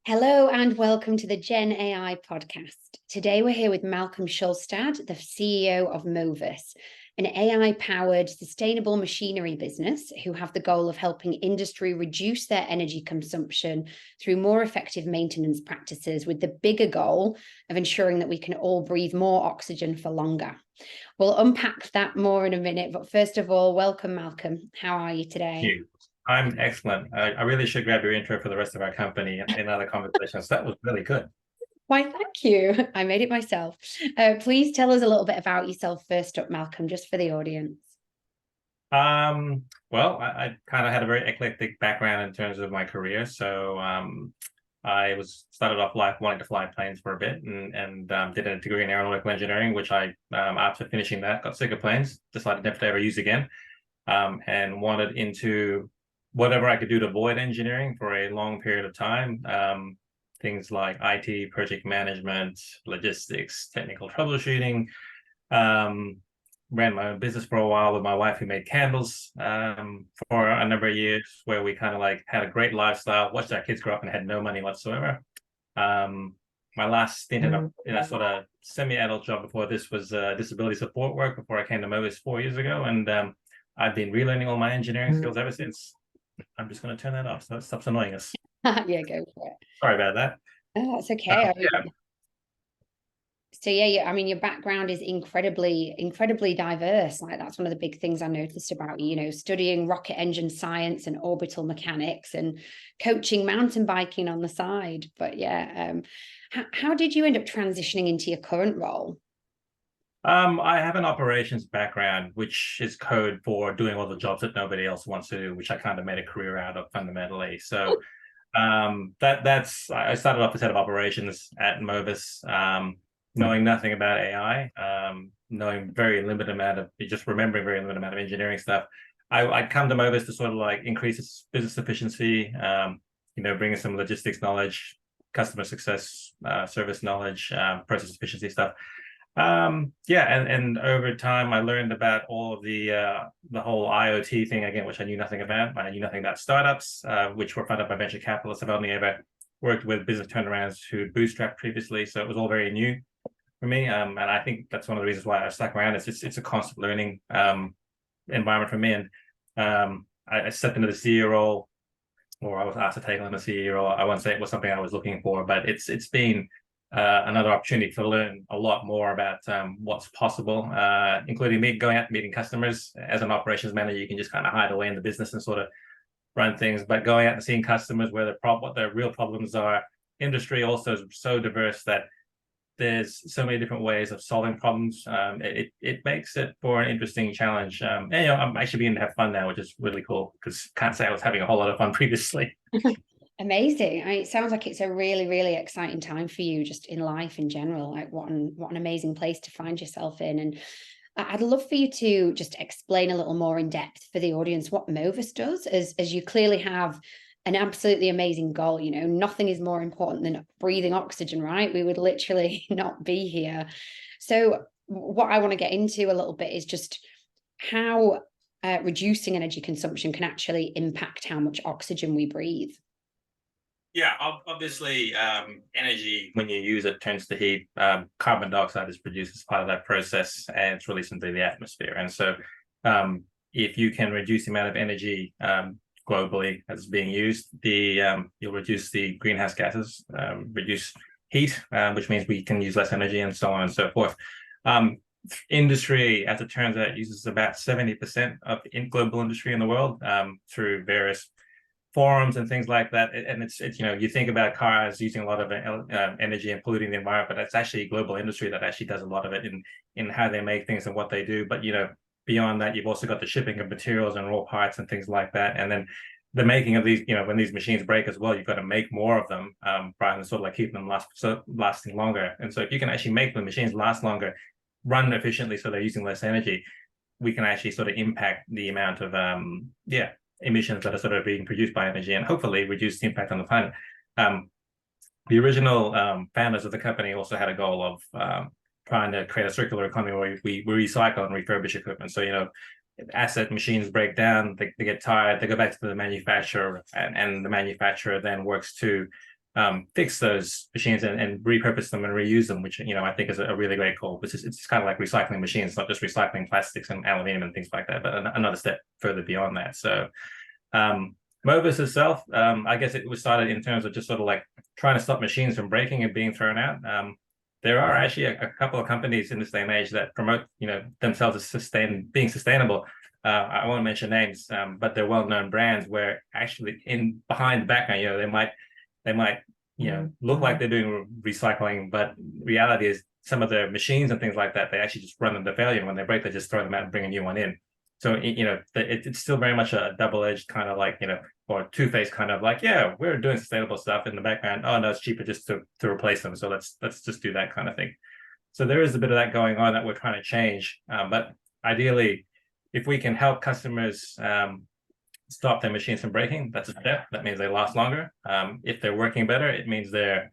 Hello and welcome to the Gen AI podcast. Today we're here with Malcolm Schulstad, the CEO of MOVUS, an AI-powered sustainable machinery business who have the goal of helping industry reduce their energy consumption through more effective maintenance practices, with the bigger goal of ensuring that we can all breathe more oxygen for longer. We'll unpack that more in a minute, but first of all, welcome, Malcolm. How are you today? I'm excellent. I really should grab your intro for the rest of our company in other conversations. That was really good. Why, thank you. I made it myself. Please tell us a little bit about yourself first up, Malcolm, just for the audience. Well, I kind of had a very eclectic background in terms of my career. So I started off life wanting to fly planes for a bit and did a degree in aeronautical engineering, which after finishing that, got sick of planes, decided never to ever use again, and wanted into whatever I could do to avoid engineering for a long period of time. Things like IT, project management, logistics, technical troubleshooting. Ran my own business for a while with my wife, who made candles for a number of years, where we kind of like had a great lifestyle, watched our kids grow up and had no money whatsoever. My last stint in a sort of semi-adult job before this was disability support work before I came to MOVUS 4 years ago. And I've been relearning all my engineering skills ever since. I'm just going to turn that off so it stops annoying us. Yeah, go for it. Sorry about that. Oh, that's okay. Yeah. So yeah, I mean, your background is incredibly diverse. Like, that's one of the big things I noticed about you, studying rocket engine science and orbital mechanics and coaching mountain biking on the side. But yeah, how did you end up transitioning into your current role? I have an operations background, which is code for doing all the jobs that nobody else wants to do, which I kind of made a career out of fundamentally. So I started off as head of operations at MOVUS, knowing nothing about AI, knowing remembering very limited amount of engineering stuff. I'd come to MOVUS to sort of like increase its business efficiency, bring in some logistics knowledge, customer success, service knowledge, process efficiency stuff. And over time I learned about all of the whole IoT thing again, which I knew nothing about. I knew nothing about startups, which were funded by venture capitalists. I've only ever worked with business turnarounds who bootstrapped previously, so it was all very new for me. And I think that's one of the reasons why I stuck around. It's a constant learning environment for me. And I stepped into the CEO role, or I was asked to take on the CEO role. I won't say it was something I was looking for, but it's been another opportunity to learn a lot more about what's possible, including me going out and meeting customers. As an operations manager, you can just kind of hide away in the business and sort of run things, but going out and seeing customers what their real problems are. Industry also is so diverse that there's so many different ways of solving problems. It makes it for an interesting challenge. And I'm actually beginning to have fun now, which is really cool, because can't say I was having a whole lot of fun previously. Amazing. It sounds like it's a really exciting time for you just in life in general. Like, what an amazing place to find yourself in. And I'd love for you to just explain a little more in depth for the audience what MOVUS does, as you clearly have an absolutely amazing goal. Nothing is more important than breathing oxygen, right? We would literally not be here. So what I want to get into a little bit is just how reducing energy consumption can actually impact how much oxygen we breathe. Yeah, obviously, energy, when you use it, turns to heat. Carbon dioxide is produced as part of that process, and it's released into the atmosphere. And so, if you can reduce the amount of energy globally that's being used, you'll reduce the greenhouse gases, reduce heat, which means we can use less energy, and so on and so forth. Industry, as it turns out, uses about 70% of global industry in the world through various forums and things like that. And it's you think about cars using a lot of energy and polluting the environment, but it's actually global industry that actually does a lot of it in how they make things and what they do. But beyond that, you've also got the shipping of materials and raw parts and things like that, and then the making of these, when these machines break as well, you've got to make more of them rather than sort of like keeping them lasting longer. And so if you can actually make the machines last longer, run efficiently, so they're using less energy, we can actually sort of impact the amount of emissions that are sort of being produced by energy, and hopefully reduce the impact on the planet. The original founders of the company also had a goal of trying to create a circular economy where we recycle and refurbish equipment. So, asset machines break down, they get tired, they go back to the manufacturer, and the manufacturer then works to fix those machines and repurpose them and reuse them, which I think is a really great call. It's kind of like recycling machines, not just recycling plastics and aluminium and things like that, but another step further beyond that. So MOVUS itself, I guess it was started in terms of just sort of like trying to stop machines from breaking and being thrown out. There are actually a couple of companies in this day and age that promote themselves as being sustainable. I won't mention names, but they're well-known brands where actually behind the background, they might look like they're doing recycling, but reality is some of their machines and things like that, they actually just run them to failure. When they break, they just throw them out and bring a new one in. So it's still very much a double-edged kind of like or two-faced kind of like, yeah, we're doing sustainable stuff in the background. Oh no, it's cheaper just to replace them. So let's just do that kind of thing. So there is a bit of that going on that we're trying to change. But ideally, if we can help customers stop their machines from breaking, that's a step. That means they last longer. If they're working better, it means they're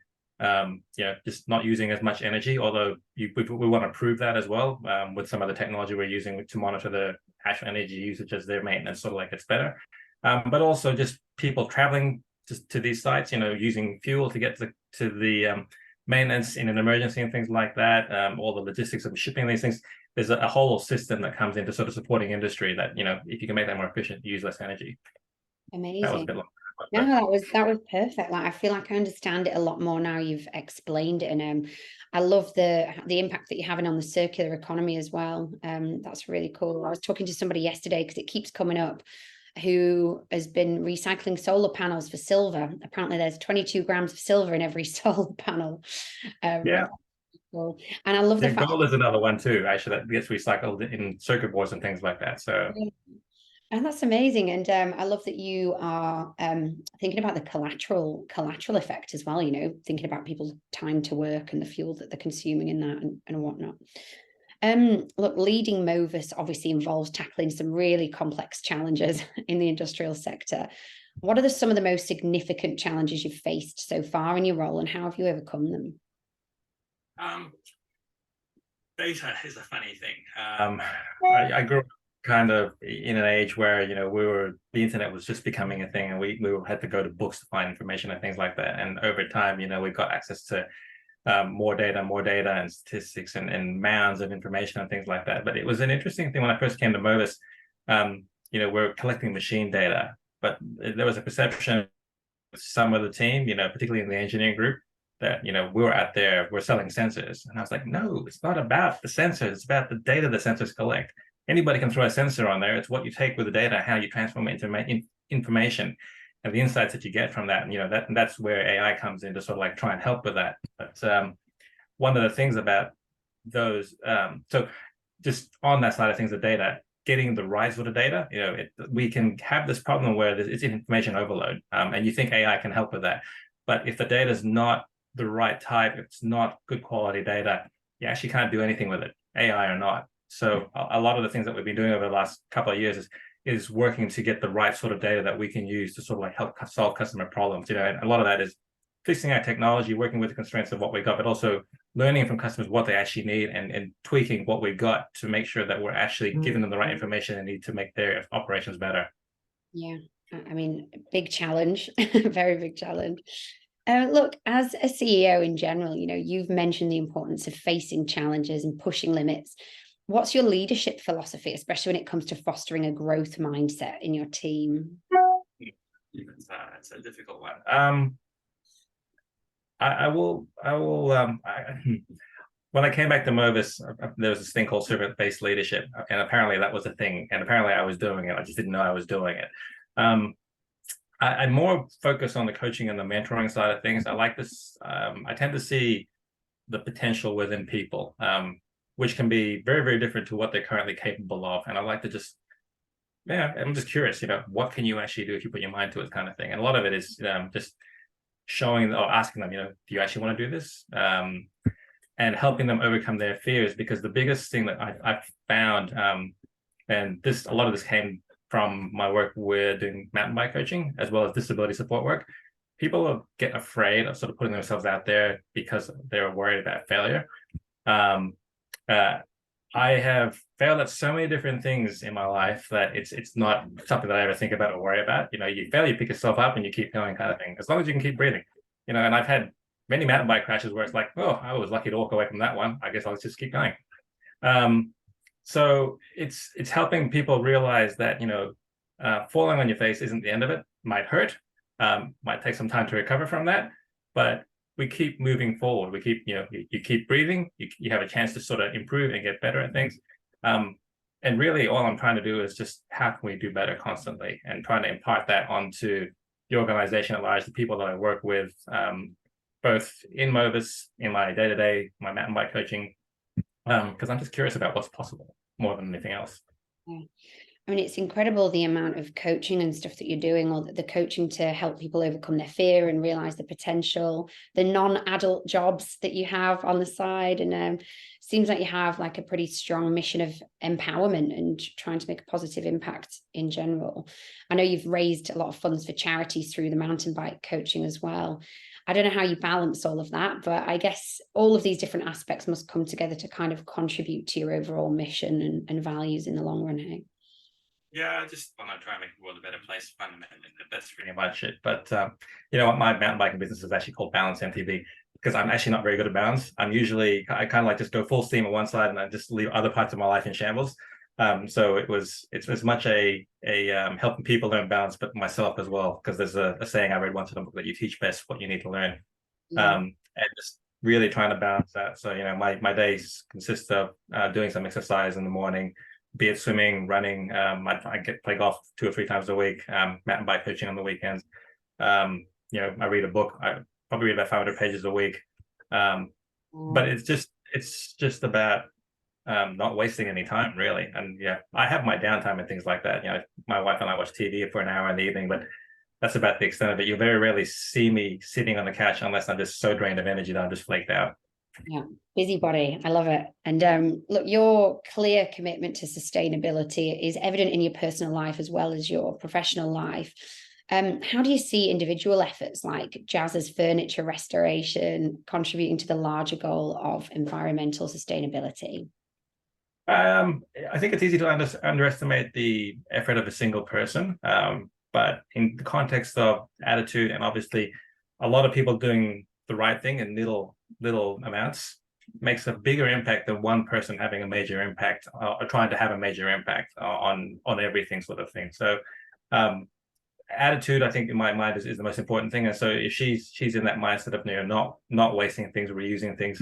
just not using as much energy, although we want to prove that as well with some of the technology we're using to monitor the actual energy usage as their maintenance sort of like gets better. But also just people traveling to these sites, using fuel to get to the maintenance in an emergency and things like that, all the logistics of shipping these things. There's a whole system that comes into sort of supporting industry that, if you can make that more efficient, use less energy. Amazing. That was a bit long. No, that was perfect. Like, I feel like I understand it a lot more now you've explained it, and I love the impact that you're having on the circular economy as well. That's really cool. I was talking to somebody yesterday because it keeps coming up, who has been recycling solar panels for silver. Apparently, there's 22 grams of silver in every solar panel. Yeah. Cool. And I love the fact gold is another one too, actually, that gets recycled in circuit boards and things like that. So. And that's amazing. And I love that you are thinking about the collateral effect as well, thinking about people's time to work and the fuel that they're consuming in that and whatnot. Look, leading MOVUS obviously involves tackling some really complex challenges in the industrial sector. What are some of the most significant challenges you've faced so far in your role, and how have you overcome them? Data is a funny thing. I grew up kind of in an age where the internet was just becoming a thing, and we had to go to books to find information and things like that. And over time, we got access to more data and statistics and mounds of information and things like that. But it was an interesting thing when I first came to MOVUS. We're collecting machine data, but there was a perception with some of the team, particularly in the engineering group, that we're out there, we're selling sensors. And I was like, no, it's not about the sensors, it's about the data the sensors collect. Anybody can throw a sensor on there. It's what you take with the data, how you transform it into information, and the insights that you get from that. And that's where AI comes in to sort of like try and help with that. But one of the things about those, so just on that side of things, the data, getting the right sort of data, we can have this problem where it's information overload, and you think AI can help with that. But if the data is not the right type, it's not good quality data, you actually can't do anything with it, AI or not. So a lot of the things that we've been doing over the last couple of years is working to get the right sort of data that we can use to sort of like help solve customer problems. And a lot of that is fixing our technology, working with the constraints of what we got, but also learning from customers what they actually need and tweaking what we've got to make sure that we're actually giving them the right information they need to make their operations better. Yeah, I mean, big challenge, very big challenge. Look, as a CEO in general, you've mentioned the importance of facing challenges and pushing limits. What's your leadership philosophy, especially when it comes to fostering a growth mindset in your team? It's a difficult one. I will. When I came back to MOVUS, there was this thing called servant-based leadership, and apparently that was a thing. And apparently I was doing it. I just didn't know I was doing it. I'm more focused on the coaching and the mentoring side of things. I like this. I tend to see the potential within people, which can be very, very different to what they're currently capable of. And I like to I'm just curious, what can you actually do if you put your mind to it, kind of thing. And a lot of it is just showing or asking them, do you actually want to do this? And helping them overcome their fears, because the biggest thing that I've found, and a lot of this came from my work with doing mountain bike coaching as well as disability support work. People get afraid of sort of putting themselves out there because they're worried about failure. I have failed at so many different things in my life that it's not something that I ever think about or worry about. You fail, you pick yourself up and you keep going, kind of thing. As long as you can keep breathing, and I've had many mountain bike crashes where it's like, oh, I was lucky to walk away from that one. I guess I'll just keep going. So it's helping people realize that, falling on your face isn't the end of it. Might hurt, might take some time to recover from that, but we keep moving forward. We keep, you keep breathing. You have a chance to sort of improve and get better at things. And really, all I'm trying to do is just how can we do better constantly, and trying to impart that onto the organization at large, the people that I work with, both in MOVUS, in my day-to-day, my mountain bike coaching, because I'm just curious about what's possible more than anything else. Yeah. I mean, it's incredible the amount of coaching and stuff that you're doing, or the coaching to help people overcome their fear and realize the potential, the non-adult jobs that you have on the side. And seems like you have like a pretty strong mission of empowerment and trying to make a positive impact in general. I know you've raised a lot of funds for charities through the mountain bike coaching as well. I don't know how you balance all of that, but I guess all of these different aspects must come together to kind of contribute to your overall mission and values in the long run, hey? Yeah, I just want to try and make the world a better place fundamentally. That's pretty much it. But you know what, my mountain biking business is actually called Balance MTB, because I'm actually not very good at balance. I kind of like just go full steam on one side and I just leave other parts of my life in shambles. So it's as much a helping people learn balance, but myself as well, because there's a saying I read once in a book that you teach best what you need to learn. And just really trying to balance that. So my days consist of doing some exercise in the morning, be it swimming, running. I play golf 2 or 3 times a week, mountain bike coaching on the weekends. I read a book. I probably read about 500 pages a week. But it's just about not wasting any time, really. And yeah, I have my downtime and things like that. My wife and I watch TV for an hour in the evening, but that's about the extent of it. You very rarely see me sitting on the couch unless I'm just so drained of energy that I'm just flaked out. Yeah, busybody. I love it. And look, your clear commitment to sustainability is evident in your personal life as well as your professional life. How do you see individual efforts like Jazz's furniture restoration contributing to the larger goal of environmental sustainability? I think it's easy to underestimate the effort of a single person. But in the context of attitude, and obviously a lot of people doing the right thing in little amounts, makes a bigger impact than one person having a major impact, or trying to have a major impact on everything, sort of thing. So attitude, I think, in my mind, is the most important thing. And so if she's in that mindset of not wasting things, reusing things,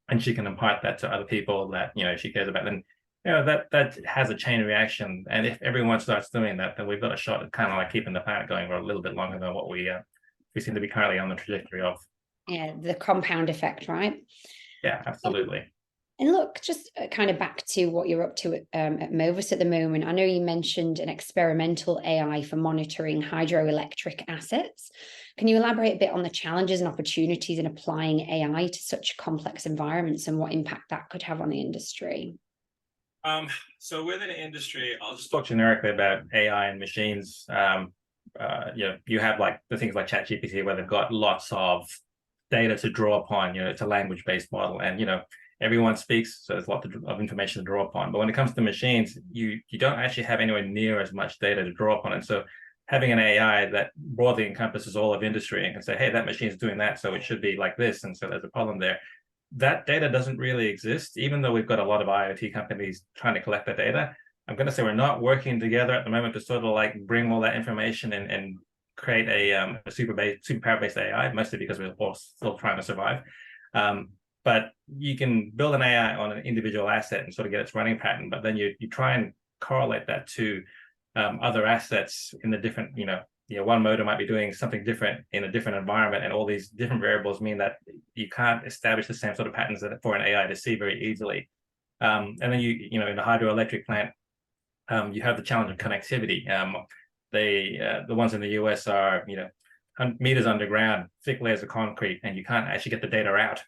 and she can impart that to other people that she cares about, then that has a chain reaction. And if everyone starts doing that, then we've got a shot at kind of like keeping the planet going for a little bit longer than what we seem to be currently on the trajectory of. Yeah, the compound effect, right? Yeah, absolutely. And look, just kind of back to what you're up to at MOVUS at the moment. I know you mentioned an experimental AI for monitoring hydroelectric assets. Can you elaborate a bit on the challenges and opportunities in applying AI to such complex environments and what impact that could have on the industry? So within the industry, I'll just talk generically about AI and machines. You have like the things like ChatGPT, where they've got lots of data to draw upon. It's a language-based model, and everyone speaks, so there's lots of information to draw upon. But when it comes to machines, you don't actually have anywhere near as much data to draw upon. And so having an AI that broadly encompasses all of industry and can say, hey, that machine is doing that, so it should be like this, and so there's a problem there. That data doesn't really exist, even though we've got a lot of IoT companies trying to collect that data. I'm going to say we're not working together at the moment to sort of like bring all that information and create a superpower-based AI, mostly because we're all still trying to survive. But you can build an AI on an individual asset and sort of get its running pattern, but then you try and correlate that to other assets in the different, one motor might be doing something different in a different environment, and all these different variables mean that you can't establish the same sort of patterns for an AI to see very easily. And then in the hydroelectric plant, you have the challenge of connectivity. The ones in the US are meters underground, thick layers of concrete, and you can't actually get the data out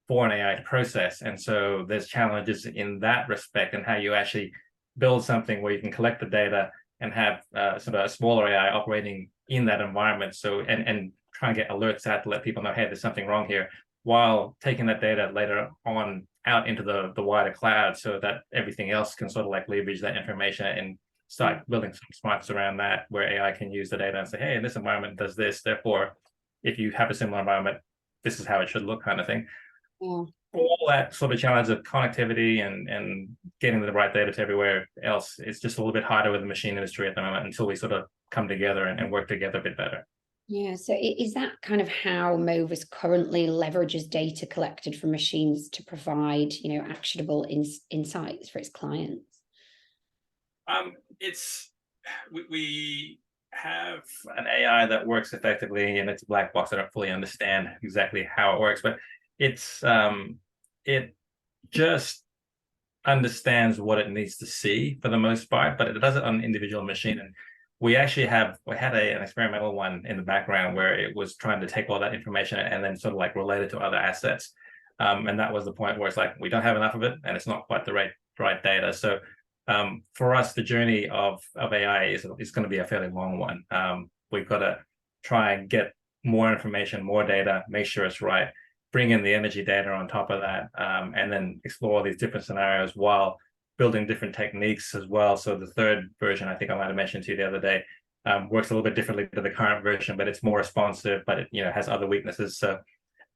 for an AI to process. And so there's challenges in that respect, and how you actually build something where you can collect the data and have sort of a smaller AI operating in that environment. So and try and get alerts out to let people know, hey, there's something wrong here, while taking that data later on out into the wider cloud, so that everything else can sort of like leverage that information and start building some smarts around that, where AI can use the data and say, hey, in this environment does this, therefore if you have a similar environment, this is how it should look, kind of thing. Yeah. All that sort of challenge of connectivity and getting the right data to everywhere else, it's just a little bit harder with the machine industry at the moment until we sort of come together and work together a bit better. Yeah, so is that kind of how MOVUS currently leverages data collected from machines to provide, actionable insights for its clients? It's we have an AI that works effectively, and it's a black box. I don't fully understand exactly how it works, but it just understands what it needs to see for the most part, but it does it on an individual machine. And we had an experimental one in the background where it was trying to take all that information and then sort of like relate it to other assets. And that was the point where it's like we don't have enough of it, and it's not quite the right data. So for us, the journey of AI is going to be a fairly long one. We've got to try and get more information, more data, make sure it's right, bring in the energy data on top of that, and then explore these different scenarios while building different techniques as well. So the third version, I think I might have mentioned to you the other day, works a little bit differently to the current version, but it's more responsive, but it has other weaknesses. So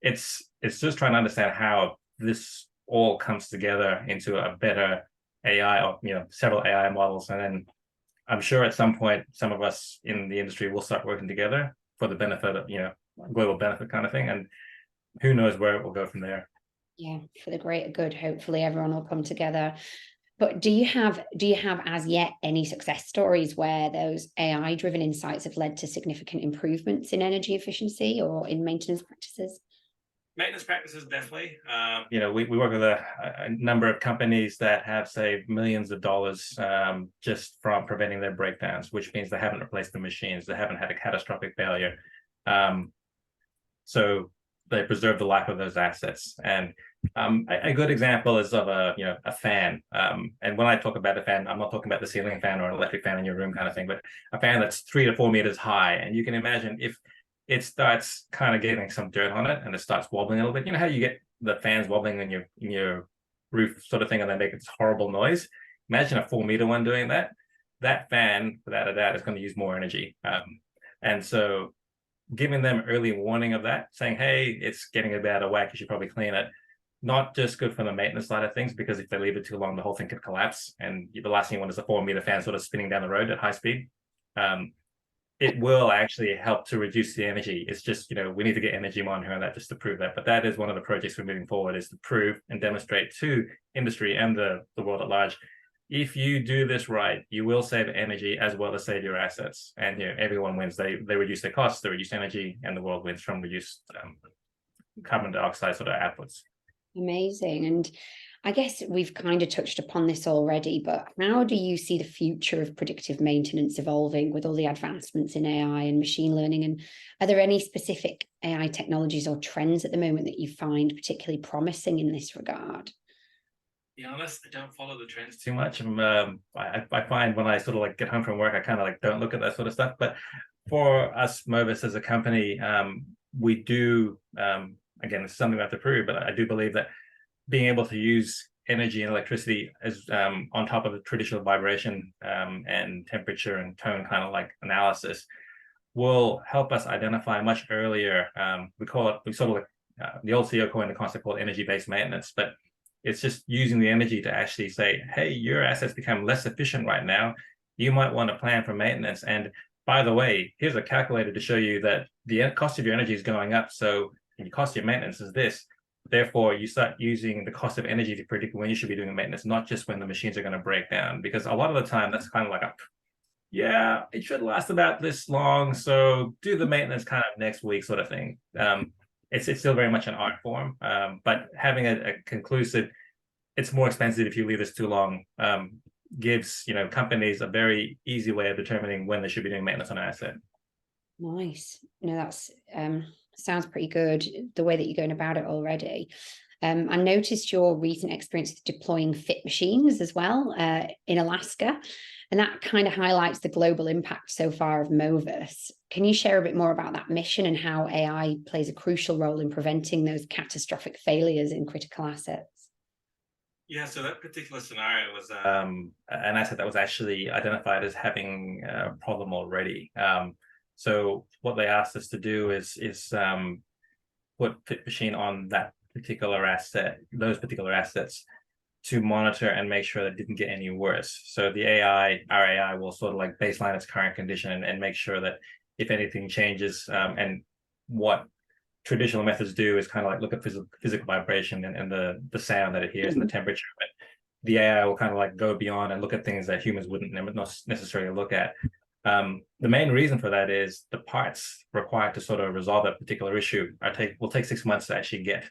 it's just trying to understand how this all comes together into a better AI, or several AI models. And then I'm sure at some point some of us in the industry will start working together for the benefit of global benefit kind of thing. And who knows where it will go from there. Yeah, for the greater good. Hopefully everyone will come together. But do you have as yet any success stories where those AI driven insights have led to significant improvements in energy efficiency or in maintenance practices? Maintenance practices, definitely. We work with a number of companies that have saved millions of dollars just from preventing their breakdowns, which means they haven't replaced the machines, they haven't had a catastrophic failure. So they preserve the life of those assets. And a good example is of a fan. And when I talk about a fan, I'm not talking about the ceiling fan or an electric fan in your room kind of thing, but a fan that's 3 to 4 meters high. And you can imagine if it starts kind of getting some dirt on it and it starts wobbling a little bit. You know how you get the fans wobbling in your roof sort of thing, and they make this horrible noise? Imagine a 4-meter one doing that. That fan, without a doubt, is going to use more energy. And so giving them early warning of that, saying, hey, it's getting a bit out of whack, you should probably clean it. Not just good for the maintenance side of things, because if they leave it too long, the whole thing could collapse. And the last thing you want is a 4-meter fan sort of spinning down the road at high speed. It will actually help to reduce the energy. It's just, we need to get energy monitoring on that just to prove that. But that is one of the projects we're moving forward, is to prove and demonstrate to industry and the world at large, if you do this right, you will save energy as well as save your assets. And everyone wins. They reduce their costs, they reduce energy, and the world wins from reduced carbon dioxide sort of outputs. Amazing. And I guess we've kind of touched upon this already, but how do you see the future of predictive maintenance evolving with all the advancements in AI and machine learning? And are there any specific AI technologies or trends at the moment that you find particularly promising in this regard? To be honest, I don't follow the trends too much. I find when I sort of like get home from work, I kind of like don't look at that sort of stuff. But for us, MOVUS as a company, we do, again, it's something we have to prove, but I do believe that being able to use energy and electricity as on top of the traditional vibration and temperature and tone kind of like analysis will help us identify much earlier. We sort of like the old CEO coined the concept called energy-based maintenance, but it's just using the energy to actually say, hey, your assets become less efficient right now. You might want to plan for maintenance. And by the way, here's a calculator to show you that the cost of your energy is going up. So the cost of your maintenance is this. Therefore, you start using the cost of energy to predict when you should be doing maintenance, not just when the machines are going to break down. Because a lot of the time, that's kind of like yeah, it should last about this long, so do the maintenance kind of next week sort of thing. It's still very much an art form, but having a conclusive, it's more expensive if you leave this too long, gives companies a very easy way of determining when they should be doing maintenance on an asset. Nice. That's sounds pretty good, the way that you're going about it already. I noticed your recent experience with deploying fit machines as well in Alaska, and that kind of highlights the global impact so far of MOVUS. Can you share a bit more about that mission and how AI plays a crucial role in preventing those catastrophic failures in critical assets? Yeah, so that particular scenario was an asset that was actually identified as having a problem already. So what they asked us to do is put Fit Machine on that particular asset, those particular assets, to monitor and make sure that it didn't get any worse. So the our AI will sort of like baseline its current condition and make sure that if anything changes, and what traditional methods do is kind of like look at physical vibration and the sound that it hears and the temperature. But the AI will kind of like go beyond and look at things that humans wouldn't necessarily look at. The main reason for that is the parts required to sort of resolve that particular issue will take 6 months to actually get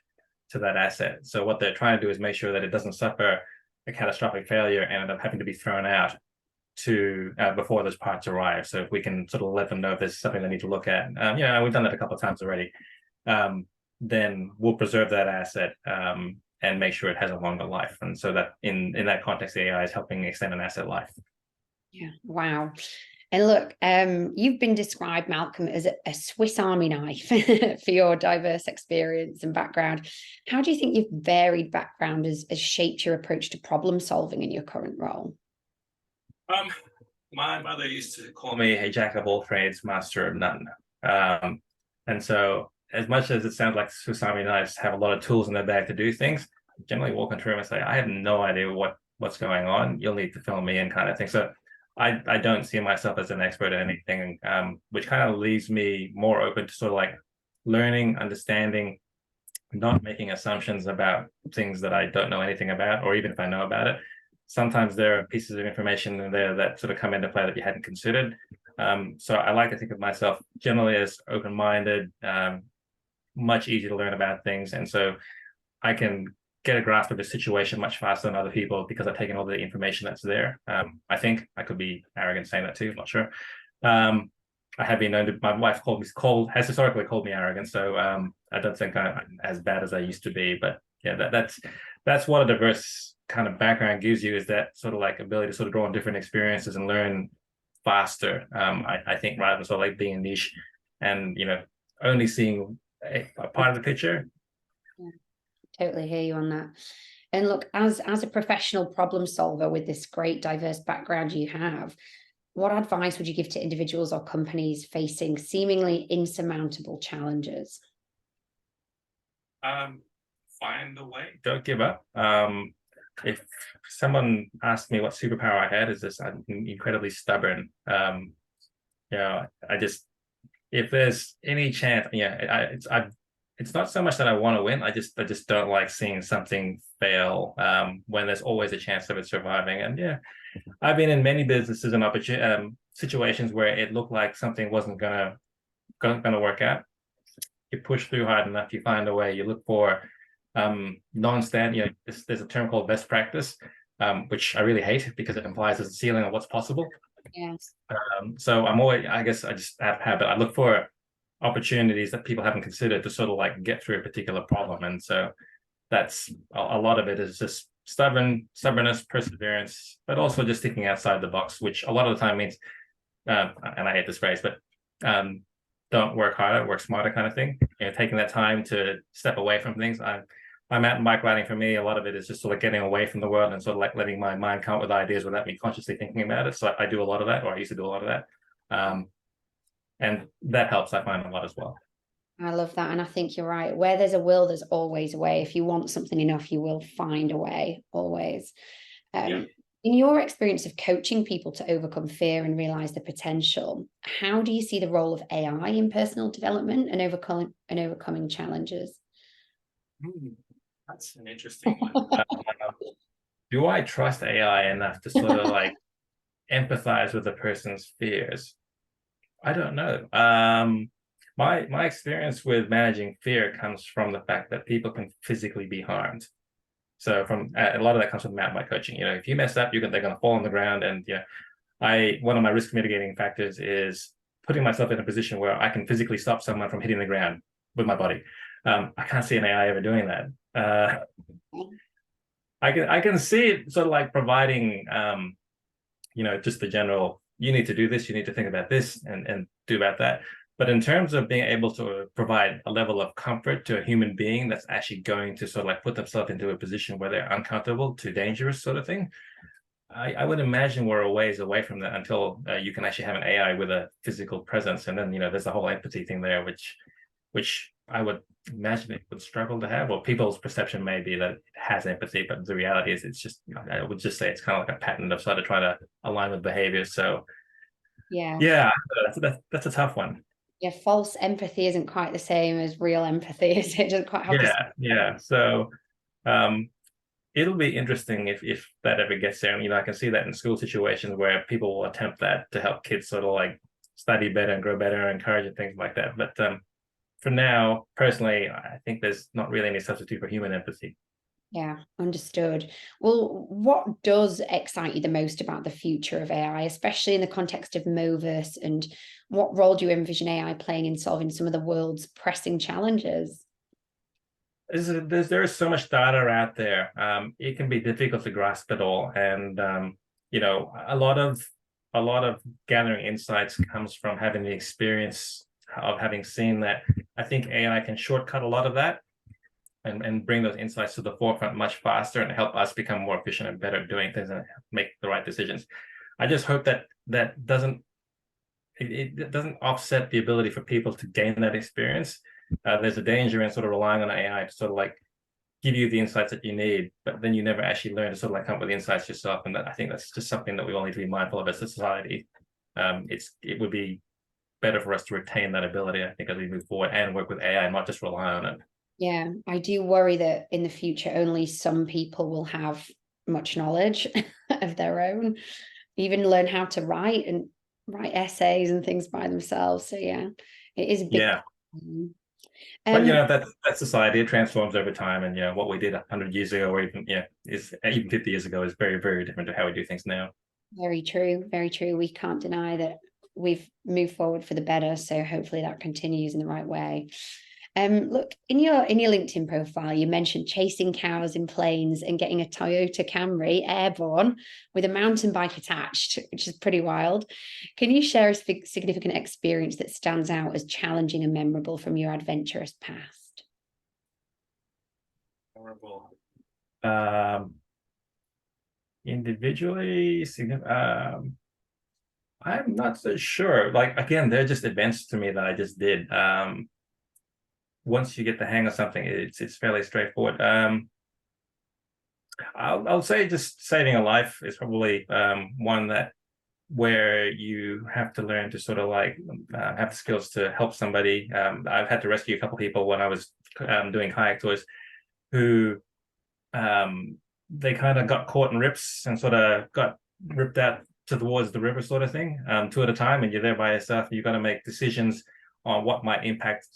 to that asset. So what they're trying to do is make sure that it doesn't suffer a catastrophic failure and end up having to be thrown out to before those parts arrive. So if we can sort of let them know if there's something they need to look at, we've done that a couple of times already, then we'll preserve that asset and make sure it has a longer life. And so that in that context, the AI is helping extend an asset life. Yeah, wow. And look, you've been described, Malcolm, as a Swiss Army knife for your diverse experience and background. How do you think your varied background has shaped your approach to problem solving in your current role? My mother used to call me a jack of all trades, master of none. And so as much as it sounds like Swiss Army knives have a lot of tools in their bag to do things, I generally walk into a room and say, I have no idea what's going on. You'll need to fill me in, kind of thing. So I don't see myself as an expert at anything, which kind of leaves me more open to sort of like learning, understanding, not making assumptions about things that I don't know anything about, or even if I know about it. Sometimes there are pieces of information in there that sort of come into play that you hadn't considered. So I like to think of myself generally as open-minded, much easier to learn about things. And so I can get a grasp of the situation much faster than other people because I've taken all the information that's there. I think I could be arrogant saying that too, I'm not sure. I have been known to, my wife has historically called me arrogant. So I don't think I'm as bad as I used to be, but yeah, that's what a diverse kind of background gives you, is that sort of like ability to sort of draw on different experiences and learn faster. I think rather than sort of like being a niche and, only seeing a part of the picture. Yeah, totally hear you on that. And look, as a professional problem solver with this great diverse background you have, what advice would you give to individuals or companies facing seemingly insurmountable challenges? Find a way. Don't give up. If someone asked me what superpower I had, is this: I'm incredibly stubborn. If there's any chance, it's not so much that I want to win. I just don't like seeing something fail when there's always a chance of it surviving. And I've been in many businesses and situations where it looked like something wasn't gonna work out. You push through hard enough, you find a way. You look for non-standard. There's a term called best practice, which I really hate because it implies there's a ceiling of what's possible. Yes. So I guess I just have habit. I look for opportunities that people haven't considered to sort of like get through a particular problem. And so that's a lot of it is just stubbornness, perseverance, but also just thinking outside the box, which a lot of the time means, and I hate this phrase, but don't work harder, work smarter, kind of thing. Taking that time to step away from things. Mountain bike riding, for me, a lot of it is just sort of getting away from the world and sort of like letting my mind come up with ideas without me consciously thinking about it. So I do a lot of that, or I used to do a lot of that. And that helps, I find, a lot as well. I love that. And I think you're right. Where there's a will, there's always a way. If you want something enough, you will find a way, always. In your experience of coaching people to overcome fear and realize the potential, how do you see the role of AI in personal development and overcoming challenges? That's an interesting one. Do I trust AI enough to sort of like empathize with the person's fears? I don't know. My experience with managing fear comes from the fact that people can physically be harmed. So from a lot of that comes from mountain bike coaching. If you mess up, they're going to fall on the ground. And one of my risk mitigating factors is putting myself in a position where I can physically stop someone from hitting the ground with my body. I can't see an AI ever doing that. I can see it sort of like providing, just the general, you need to do this, you need to think about this and do about that. But in terms of being able to provide a level of comfort to a human being that's actually going to sort of like put themselves into a position where they're uncomfortable to dangerous sort of thing, I would imagine we're a ways away from that until you can actually have an AI with a physical presence, and then there's the whole empathy thing there, which I would imagine it would struggle to have, or people's perception may be that it has empathy, but the reality is it's just, I would just say it's kind of like a pattern of sort of trying to align with behavior. So Yeah. yeah, that's a tough one. Yeah, false empathy isn't quite the same as real empathy, is it? It doesn't quite have the Yeah. So um, it'll be interesting if that ever gets there. And, I can see that in school situations where people will attempt that to help kids sort of like study better and grow better and encourage and things like that. But for now, personally, I think there's not really any substitute for human empathy. Yeah, understood. Well, what does excite you the most about the future of AI, especially in the context of MOVUS, and what role do you envision AI playing in solving some of the world's pressing challenges? There is so much data out there. It can be difficult to grasp it all, and a lot of gathering insights comes from having the experience of having seen that. I think AI can shortcut a lot of that and bring those insights to the forefront much faster and help us become more efficient and better at doing things and make the right decisions. I just hope that it doesn't offset the ability for people to gain that experience. There's a danger in sort of relying on AI to sort of like give you the insights that you need, but then you never actually learn to sort of like come up with the insights yourself. And I think that's just something that we all need to be mindful of as a society. It would be better for us to retain that ability, I think, as we move forward and work with AI and not just rely on it. Yeah, I do worry that in the future, only some people will have much knowledge of their own, even learn how to write and write essays and things by themselves. So yeah, it is a big Yeah. problem. But Um, that's society. It transforms over time, and what we did 100 years ago, or even 50 years ago, is very, very different to how we do things now. Very true, very true. We can't deny that we've moved forward for the better. So hopefully that continues in the right way. Look, in your LinkedIn profile, you mentioned chasing cows in planes and getting a Toyota Camry airborne with a mountain bike attached, which is pretty wild. Can you share a significant experience that stands out as challenging and memorable from your adventurous past? Horrible. Um, Individually, I'm not so sure. Like again, they're just events to me that I just did. Once you get the hang of something, it's fairly straightforward. I'll say just saving a life is probably one that where you have to learn to sort of like have the skills to help somebody. I've had to rescue a couple people when I was doing kayak tours who they kind of got caught in rips and sort of got ripped out towards the river sort of thing, two at a time, and you're there by yourself. You've got to make decisions on what might impact,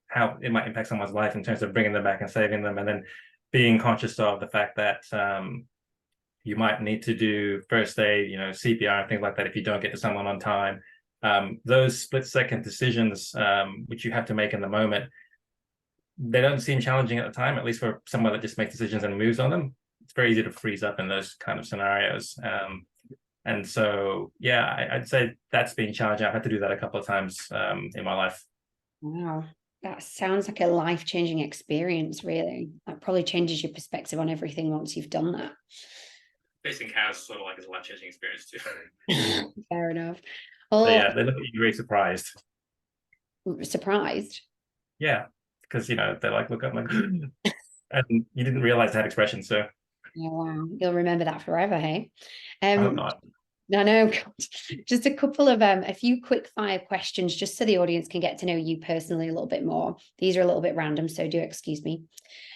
how it might impact someone's life in terms of bringing them back and saving them, and then being conscious of the fact that you might need to do first aid, CPR and things like that if you don't get to someone on time. Those split-second decisions, which you have to make in the moment, they don't seem challenging at the time, at least for someone that just makes decisions and moves on them. It's very easy to freeze up in those kind of scenarios. And so, yeah, I'd say that's been challenging. I've had to do that a couple of times in my life. Wow, that sounds like a life-changing experience, really. That probably changes your perspective on everything once you've done that. Facing cows sort of like is a life-changing experience too. Fair enough. So Oh, yeah, they look at you very surprised. surprised. Yeah, because they like look up like, and you didn't realize that expression. So Yeah, wow. You'll remember that forever, hey? I hope Um, not. no, just a couple of a few quick fire questions, just so the audience can get to know you personally a little bit more. These are a little bit random, so do excuse me.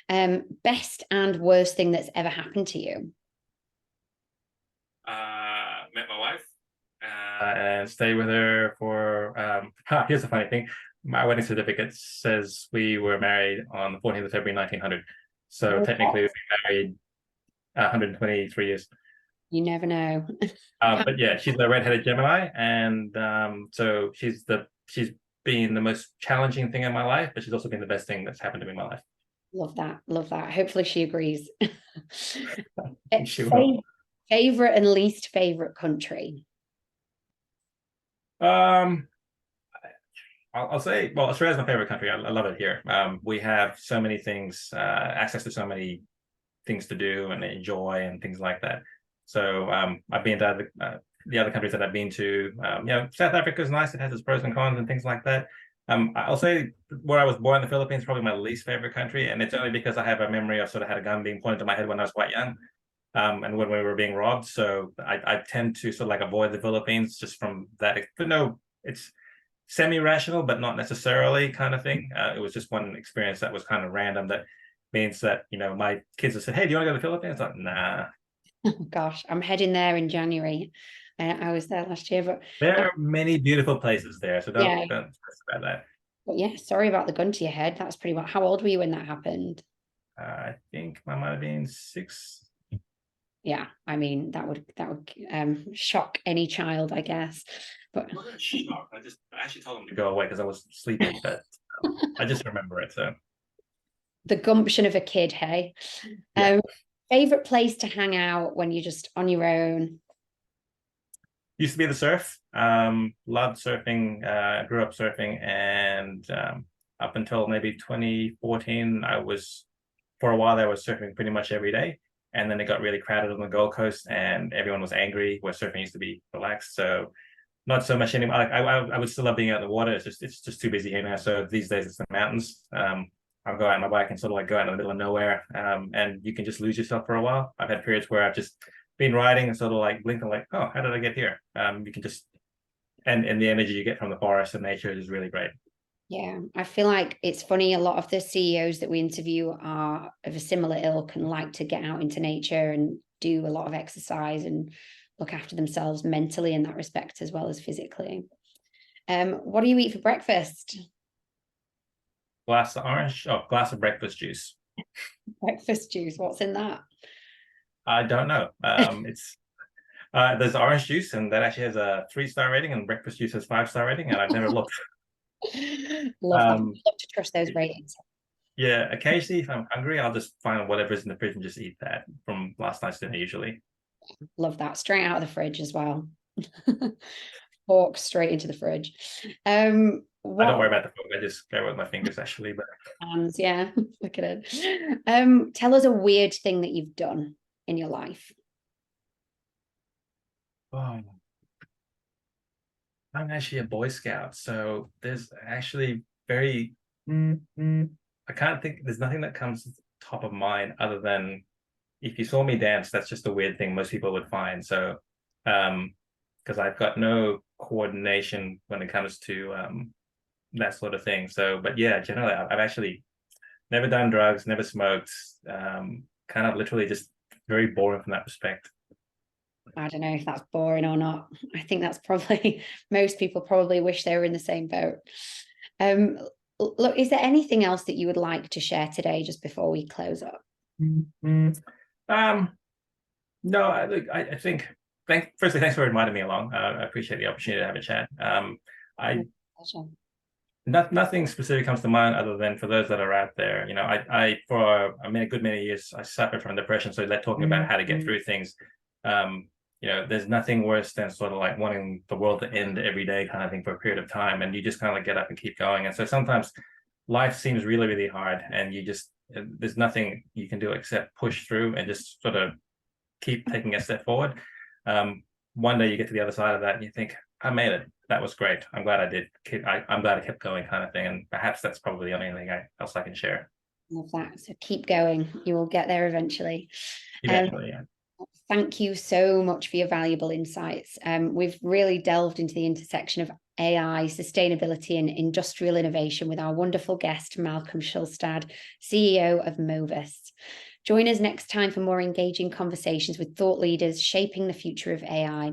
Best and worst thing that's ever happened to you? Met my wife and stayed with her for. Here's the funny thing: my wedding certificate says we were married on the 14th of February 1900. So technically, we've been married 123 years. You never know. But yeah, she's a redheaded Gemini, and so she's been the most challenging thing in my life, but she's also been the best thing that's happened to me in my life. Love that. Love that. Hopefully she agrees. She will. Favorite and least favorite country? Um, I'll say, well, Australia's my favorite country. I love it here. We have so many things, access to so many things to do and enjoy and things like that. So I've been to the other countries that I've been to. South Africa is nice. It has its pros and cons and things like that. I'll say where I was born, the Philippines, probably my least favorite country, and it's only because I have a memory of sort of had a gun being pointed to my head when I was quite young, and when we were being robbed. So I tend to sort of like avoid the Philippines just from that. But no, it's semi-rational, but not necessarily kind of thing. It was just one experience that was kind of random. That means that my kids have said, "Hey, do you want to go to the Philippines?" Like, nah. Oh gosh, I'm heading there in January. I was there last year, but There are many beautiful places there, so don't stress about that. But yeah, sorry about the gun to your head. That's pretty much. How old were you when that happened? I think I might have been 6. Yeah, I mean that would shock any child, I guess. But I actually told them to go away because I was sleeping, but I just remember it. So the gumption of a kid, hey. yeah. Favorite place to hang out when you're just on your own? Used to be the surf. Loved surfing. Grew up surfing, and up until maybe 2014, for a while I was surfing pretty much every day. And then it got really crowded on the Gold Coast, and everyone was angry. Where surfing used to be relaxed, so not so much anymore. I would still love being out in the water. It's just too busy here now. So these days it's the mountains. I'll go out on my bike and sort of like go out in the middle of nowhere, and you can just lose yourself for a while. I've had periods where I've just been riding and sort of like blinking, like, oh, how did I get here? You can just and the energy you get from the forest and nature is really great. Yeah, I feel like it's funny. A lot of the CEOs that we interview are of a similar ilk and like to get out into nature and do a lot of exercise and look after themselves mentally in that respect as well as physically. What do you eat for breakfast? Glass of breakfast juice. Breakfast juice. What's in that? I don't know. It's there's orange juice, and that actually has a 3-star rating, and breakfast juice has 5-star rating, and I've never looked. Love that. Love to trust those ratings. Yeah, occasionally if I'm hungry, I'll just find whatever's in the fridge and just eat that from last night's dinner usually. Love that. Straight out of the fridge as well. Fork straight into the fridge. I don't What worry about the food. I just go with my fingers actually. But hands, yeah. Look at it. Tell us a weird thing that you've done in your life. oh, I'm actually a Boy Scout, so there's actually I can't think. There's nothing that comes top of mind other than if you saw me dance, that's just a weird thing most people would find. So, because I've got no coordination when it comes to that sort of thing. So, but yeah, generally, I've actually never done drugs, never smoked. Kind of literally just very boring from that respect. I don't know if that's boring or not. I think that's probably most people probably wish they were in the same boat. Look, is there anything else that you would like to share today just before we close up? No, I think firstly, thanks for inviting me along. I appreciate the opportunity to have a chat. Nothing specific comes to mind other than for those that are out there. For a good many years I suffered from depression. So like talking about how to get through things. There's nothing worse than sort of like wanting the world to end every day kind of thing for a period of time, and you just kind of get up and keep going. And so sometimes life seems really, really hard, and there's nothing you can do except push through and just sort of keep taking a step forward. One day you get to the other side of that and you think, I made it. That was great. I'm glad I did. I'm glad I kept going kind of thing. And perhaps that's probably the only thing else I can share. Love that. So keep going. You will get there eventually. Eventually, yeah. Thank you so much for your valuable insights. We've really delved into the intersection of AI, sustainability, and industrial innovation with our wonderful guest, Malcolm Schulstad, CEO of MOVUS. Join us next time for more engaging conversations with thought leaders shaping the future of AI.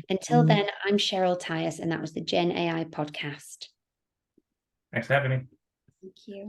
Until then, I'm Cheryl Tyus, and that was the Gen AI podcast. Thanks for having me. Thank you.